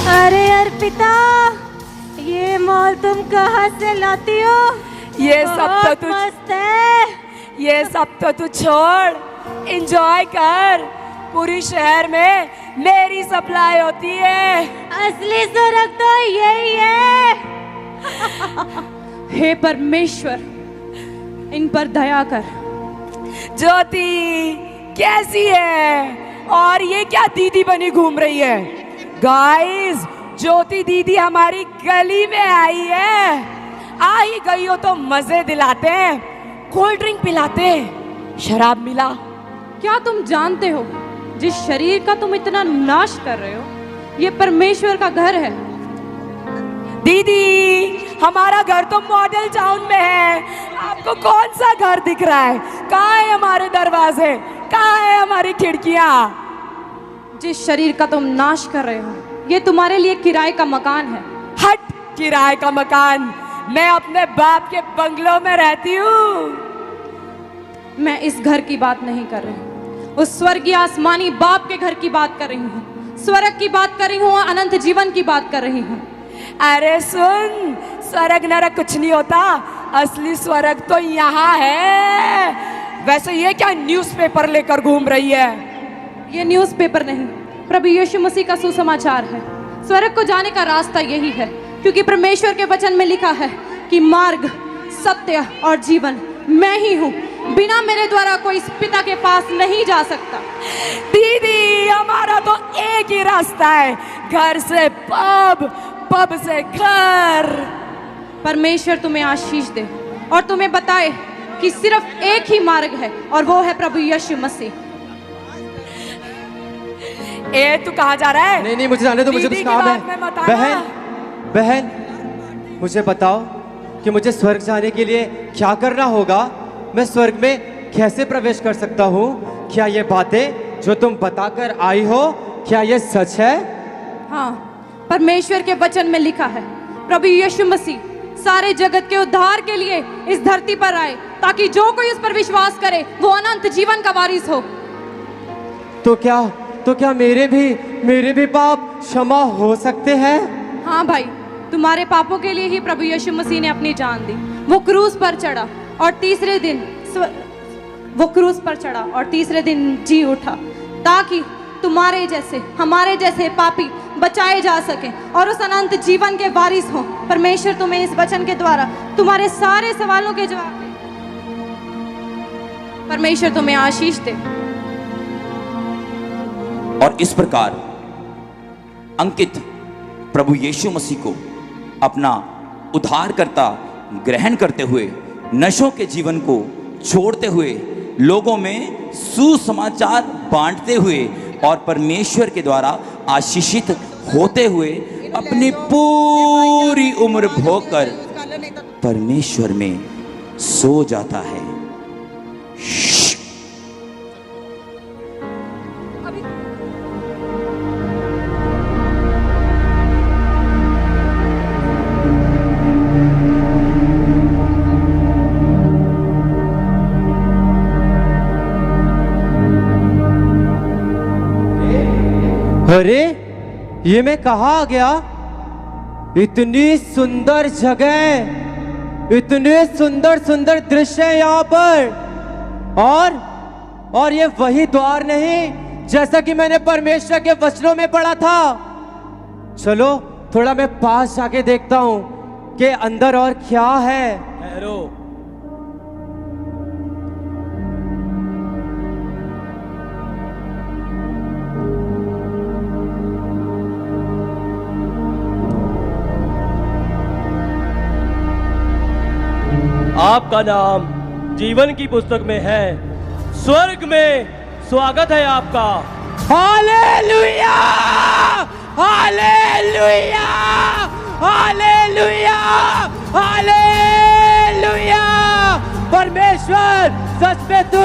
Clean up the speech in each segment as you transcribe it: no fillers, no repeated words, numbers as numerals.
अरे अर्पिता, ये मॉल तुम कहाँ से लाती हो? ये सब तो तू मस्त है। ये सब तो तू छोड़, एंजॉय कर। पूरी शहर में मेरी सप्लाई होती है। असली स्वर्ग तो यही है। हे परमेश्वर, इन पर दया कर। ज्योति कैसी है? और ये क्या दीदी बनी घूम रही है? गाइस, ज्योति दीदी हमारी गली में आई है। आ ही गई हो तो मजे दिलाते हैं, कोल्ड ड्रिंक पिलाते हैं, शराब मिला। क्या तुम जानते हो जिस शरीर का तुम इतना नाश कर रहे हो, ये परमेश्वर का घर है। दीदी, हमारा घर तो मॉडल टाउन में है। आपको कौन सा घर दिख रहा है? कहाँ है हमारे दरवाजे? कहाँ है हमारी खिड़कियाँ? जिस शरीर का तुम नाश कर रहे हो, ये तुम्हारे लिए किराए का मकान है। हट, किराए का मकान? मैं अपने बाप के बंगलों में रहती हूँ। मैं इस घर की बात नहीं कर रही हूँ, उस स्वर्गीय आसमानी बाप के घर की बात कर रही हूँ। स्वर्ग की बात कर रही हूँ, अनंत जीवन की बात कर रही हूँ। अरे सुन, स्वर्ग नरक कुछ नहीं होता, असली स्वर्ग तो यहाँ है। वैसे ये क्या न्यूज़पेपर लेकर घूम रही है? ये न्यूज़पेपर नहीं, प्रभु यीशु मसीह का सुसमाचार है। स्वर्ग को जाने का रास्ता यही है, क्योंकि परमेश्वर के वचन में लिखा है कि मार्ग, सत्य और जीवन मैं ही हूँ। बिना मेरे द्वारा कोई इस पिता के पास नहीं जा सकता। दीदी, हमारा तो एक ही रास्ता है, घर से पब, पब से घर। परमेश्वर तुम्हें आशीष दे और तुम्हें बताए कि सिर्फ एक ही मार्ग है, और वो है प्रभु यीशु मसीह। ए, तू कहाँ जा रहा है? नहीं नहीं, मुझे जाने दो, मुझे कुछ काम है। बहन, बहन, मुझे बताओ कि मुझे स्वर्ग जाने के लिए क्या करना होगा? मैं स्वर्ग में कैसे प्रवेश कर सकता हूँ? क्या ये बातें जो तुम बताकर आई हो, क्या ये सच है? हाँ, परमेश्वर के वचन में लिखा है प्रभु यीशु मसीह सारे जगत के उद्धार के लिए इस धरती पर आए, ताकि जो कोई उस पर विश्वास करे वो अनंत जीवन का वारिस हो। तो क्या मेरे भी पाप क्षमा हो सकते हैं? हाँ भाई, तुम्हारे पापों के लिए ही प्रभु यीशु मसीह ने अपनी जान दी। वो क्रूस पर चढ़ा और तीसरे दिन जी उठा, ताकि तुम्हारे जैसे, हमारे जैसे पापी बचाए जा सके और उस अनंत जीवन के वारिस हो। परमेश्वर तुम्हें इस वचन के द्वारा तुम्हारे सारे सवालों के जवाब दे। परमेश्वर तुम्हें आशीष दे। और इस प्रकार अंकित प्रभु यीशु मसीह को अपना उद्धारकर्ता ग्रहण करते हुए, नशों के जीवन को छोड़ते हुए, लोगों में सुसमाचार बांटते हुए और परमेश्वर के द्वारा आशीषित होते हुए अपनी पूरी उम्र भोग कर परमेश्वर में सो जाता है। अरे, ये मैं कहाँ आ गया? इतनी सुंदर जगह, इतने सुंदर सुंदर दृश्य है यहाँ पर। और ये वही द्वार नहीं जैसा कि मैंने परमेश्वर के वचनों में पढ़ा था। चलो थोड़ा मैं पास जाके देखता हूँ कि अंदर और क्या है। ठहरो, आपका नाम जीवन की पुस्तक में है। स्वर्ग में स्वागत है आपका। हालेलुया! हालेलुया! हालेलुया! हालेलुया! परमेश्वर, सच में तू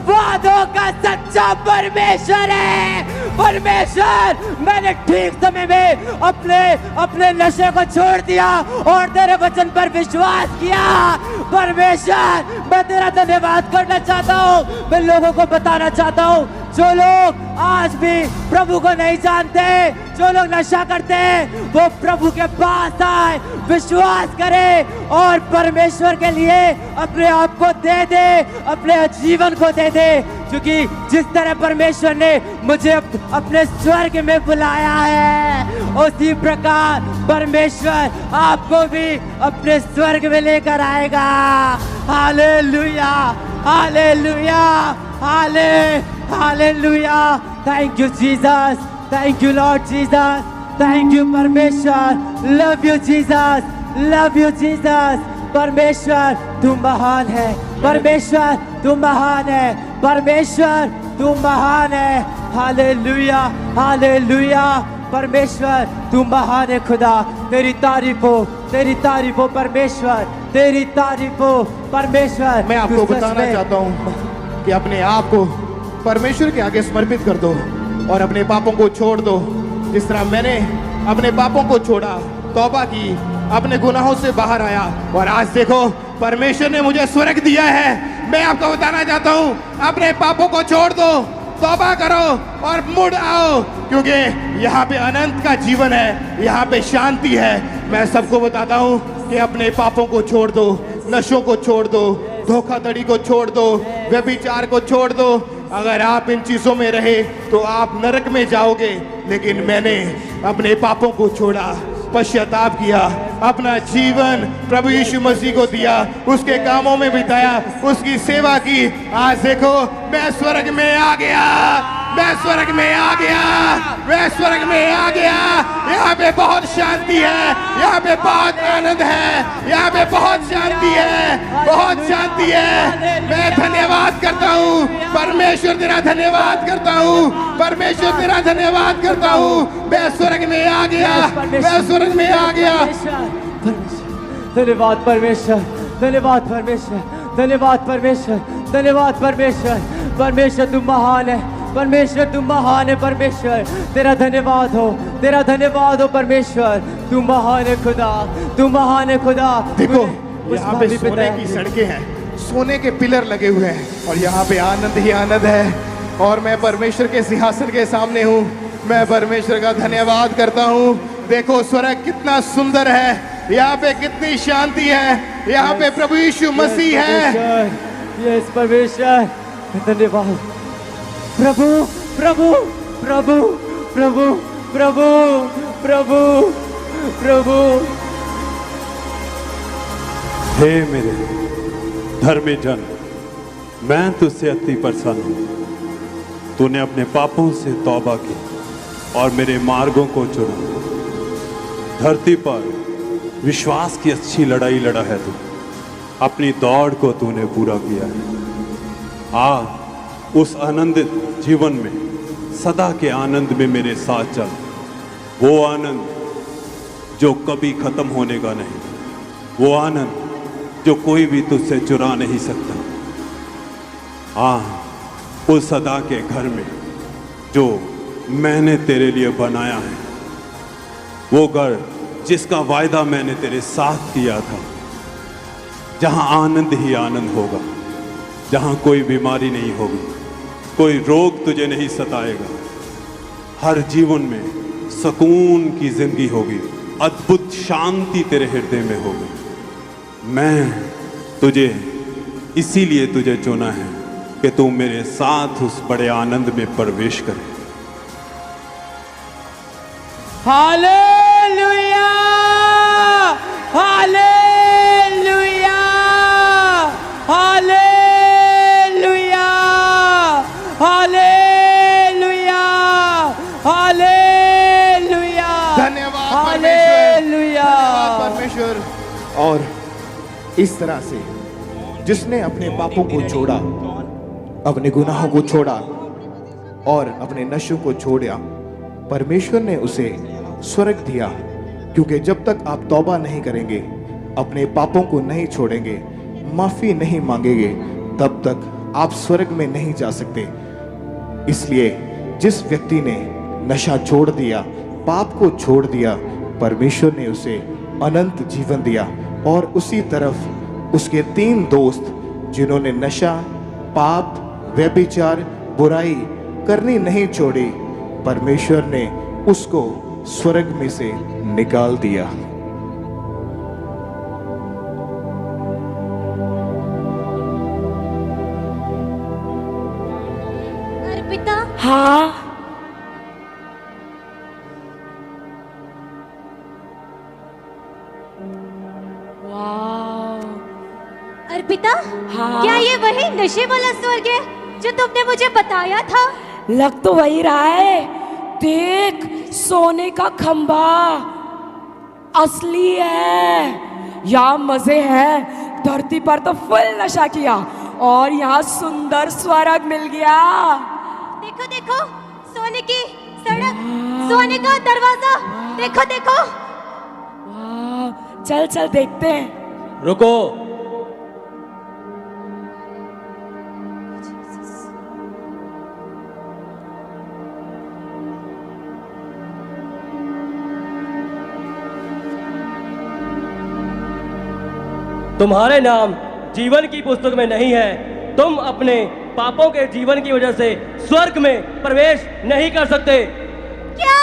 वादों का सच्चा परमेश्वर है। परमेश्वर, मैंने ठीक समय में अपने नशे को छोड़ दिया और तेरे वचन पर विश्वास किया। परमेश्वर, मैं तेरा धन्यवाद करना चाहता हूँ। मैं लोगों को बताना चाहता हूँ, जो लोग आज भी प्रभु को नहीं जानते, जो लोग नशा करते हैं, वो प्रभु के पास आए, विश्वास करें और परमेश्वर के लिए अपने आप को दे दे, अपने जीवन को दे दे। क्योंकि जिस तरह परमेश्वर ने मुझे अपने स्वर्ग में बुलाया है, उसी प्रकार परमेश्वर आपको भी अपने स्वर्ग में लेकर आएगा। Hallelujah, hallelujah, hallelujah. Thank you Jesus, thank you Lord Jesus, thank you परमेश्वर। Love you Jesus, love you Jesus. परमेश्वर तू महान है, परमेश्वर तू महान है, परमेश्वर तू महान है। Hallelujah, hallelujah. परमेश्वर तू महान है खुदा। तेरी तारीफ हो, तेरी तारीफ हो परमेश्वर, तेरी तारीफ हो परमेश्वर। मैं आपको बताना चाहता हूँ कि अपने आप को परमेश्वर के आगे समर्पित कर दो और अपने पापों को छोड़ दो। जिस तरह मैंने अपने पापों को छोड़ा, तौबा की, अपने गुनाहों से बाहर आया और आज देखो परमेश्वर ने मुझे स्वर्ग दिया है। मैं आपको बताना चाहता हूँ, अपने पापों को छोड़ दो, तौबा करो और मुड़ आओ, क्योंकि यहाँ पे अनंत का जीवन है, यहाँ पे शांति है। मैं सबको बताता हूँ कि अपने पापों को छोड़ दो, नशों को छोड़ दो, धोखाधड़ी को छोड़ दो, व्यभिचार को छोड़ दो। अगर आप इन चीजों में रहे तो आप नरक में जाओगे, लेकिन मैंने अपने पापों को छोड़ा, पश्चाताप किया, अपना जीवन प्रभु यीशु मसीह को दिया, उसके कामों में बिताया, उसकी सेवा की। आज देखो मैं स्वर्ग में आ गया, मैं स्वर्ग में आ गया, मैं स्वर्ग में आ गया। यहाँ पे बहुत शांति है, यहाँ पे बहुत आनंद है, यहाँ पे बहुत शांति है, बहुत शांति है। मैं धन्यवाद करता हूँ परमेश्वर, तेरा धन्यवाद करता हूँ परमेश्वर, तेरा धन्यवाद करता हूँ। मैं स्वर्ग में आ गया, मैं स्वर्ग में आ गया। धन्यवाद परमेश्वर, धन्यवाद परमेश्वर, धन्यवाद परमेश्वर, धन्यवाद परमेश्वर। परमेश्वर तुम महान है, परमेश्वर तुम महान है। परमेश्वर तेरा धन्यवाद हो, तेरा धन्यवाद हो परमेश्वर। तू महान है खुदा, तू महान है खुदा। देखो यहाँ पे सोने की सड़कें हैं, सोने के पिलर लगे हुए हैं और यहाँ पे आनंद ही आनंद है। और मैं परमेश्वर के सिंहासन के सामने हूँ, मैं परमेश्वर का धन्यवाद करता हूँ। देखो स्वर्ग कितना सुंदर है, यहाँ पे कितनी शांति है, यहाँ पे प्रभु यीशु मसीह है। यस परमेश्वर, धन्यवाद प्रभु, प्रभु, प्रभु, प्रभु, प्रभु, प्रभु, प्रभु। हे मेरे धर्मी जन, मैं तुझसे अति प्रसन्न हूँ। तूने अपने पापों से तौबा की और मेरे मार्गों को चुना। धरती पर विश्वास की अच्छी लड़ाई लड़ा है तू, अपनी दौड़ को तूने पूरा किया है। उस आनंदित जीवन में, सदा के आनंद में मेरे साथ चल। वो आनंद जो कभी खत्म होने का नहीं, वो आनंद जो कोई भी तुझसे चुरा नहीं सकता। उस सदा के घर में जो मैंने तेरे लिए बनाया है, वो घर जिसका वायदा मैंने तेरे साथ किया था, जहां आनंद ही आनंद होगा, जहां कोई बीमारी नहीं होगी, कोई रोग तुझे नहीं सताएगा, हर जीवन में सुकून की जिंदगी होगी, अद्भुत शांति तेरे हृदय में होगी। मैं तुझे इसीलिए तुझे चुना है कि तू मेरे साथ उस बड़े आनंद में प्रवेश करे। Hallelujah, hallelujah, hallelujah, hallelujah, hallelujah. धन्यवाद हालेलुया, परमेश्वर। और इस तरह से जिसने अपने पापों को छोड़ा, अपने गुनाहों को छोड़ा और अपने नशों को छोड़ा, परमेश्वर ने उसे स्वर्ग दिया। क्योंकि जब तक आप तौबा नहीं करेंगे, अपने पापों को नहीं छोड़ेंगे, माफी नहीं मांगेंगे, तब तक आप स्वर्ग में नहीं जा सकते। इसलिए जिस व्यक्ति ने नशा छोड़ दिया, पाप को छोड़ दिया, परमेश्वर ने उसे अनंत जीवन दिया। और उसी तरफ उसके 3 दोस्त जिन्होंने नशा, पाप, व्यभिचार, बुराई करनी नहीं छोड़ी, परमेश्वर ने उसको स्वर्ग में से निकाल दिया। अर्पिता, हाँ अर्पिता, हाँ। क्या ये वही नशे वाला स्वर्ग है जो तुमने मुझे बताया था? लग तो वही रहा है। देख, सोने का खंबा असली है। यहाँ मजे हैं। धरती पर तो फुल नशा किया और यहाँ सुंदर स्वर्ग मिल गया। देखो देखो, सोने की सड़क, सोने का दरवाजा, देखो देखो। वाह, चल चल देखते हैं। रुको, तुम्हारे नाम जीवन की पुस्तक में नहीं है। तुम अपने पापों के जीवन की वजह से स्वर्ग में प्रवेश नहीं कर सकते। क्या?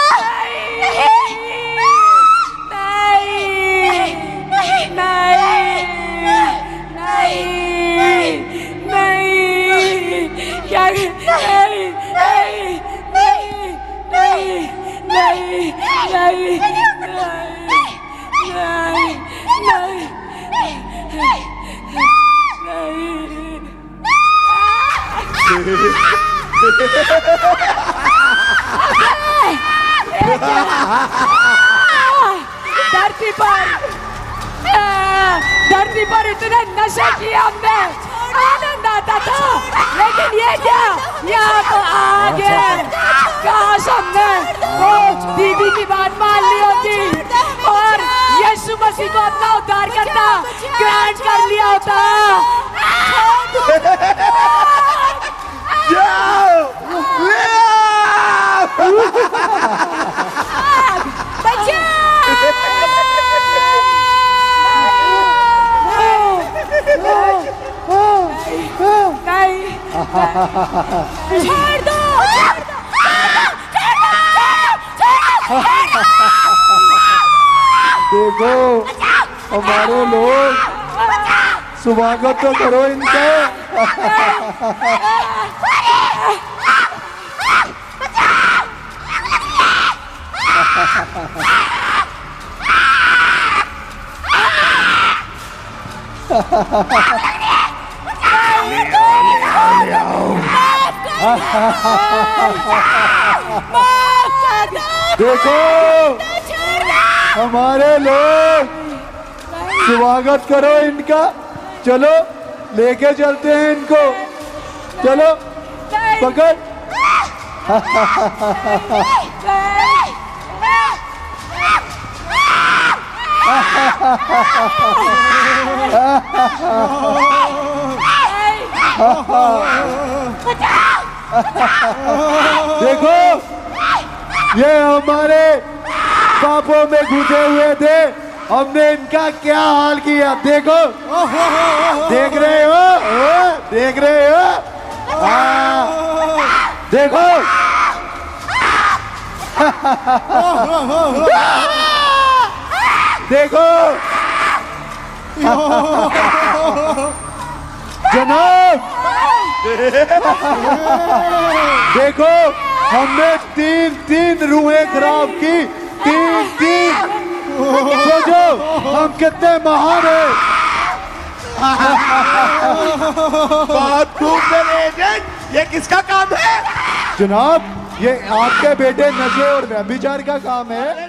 धरती पर इतने नशे किए हमने, आनंद आता था, लेकिन ये क्या, यहाँ तो आ गए। काश हमने वो दीदी की बात मान ली होती और यीशु मसीह को अपना उद्धारकर्ता ग्रहण कर लिया होता। छोड़ दो, देखो हमारे लोग, स्वागत तो करो इनका। देखो हमारे लोग, स्वागत करो इनका। चलो लेके चलते हैं इनको, चलो पकड़। देखो ये हमारे पापों में घुसे हुए थे, हमने इनका क्या हाल किया। देखो, देख रहे हो, देख रहे हो, देखो। देखो जनाब, देखो हमने 3 रूहें खराब की, 3। सोचो हम कितने महान हैं। बहुत खूब एजेंट, ये किसका काम है? जनाब ये आपके बेटे नशे और व्यभिचार का काम है।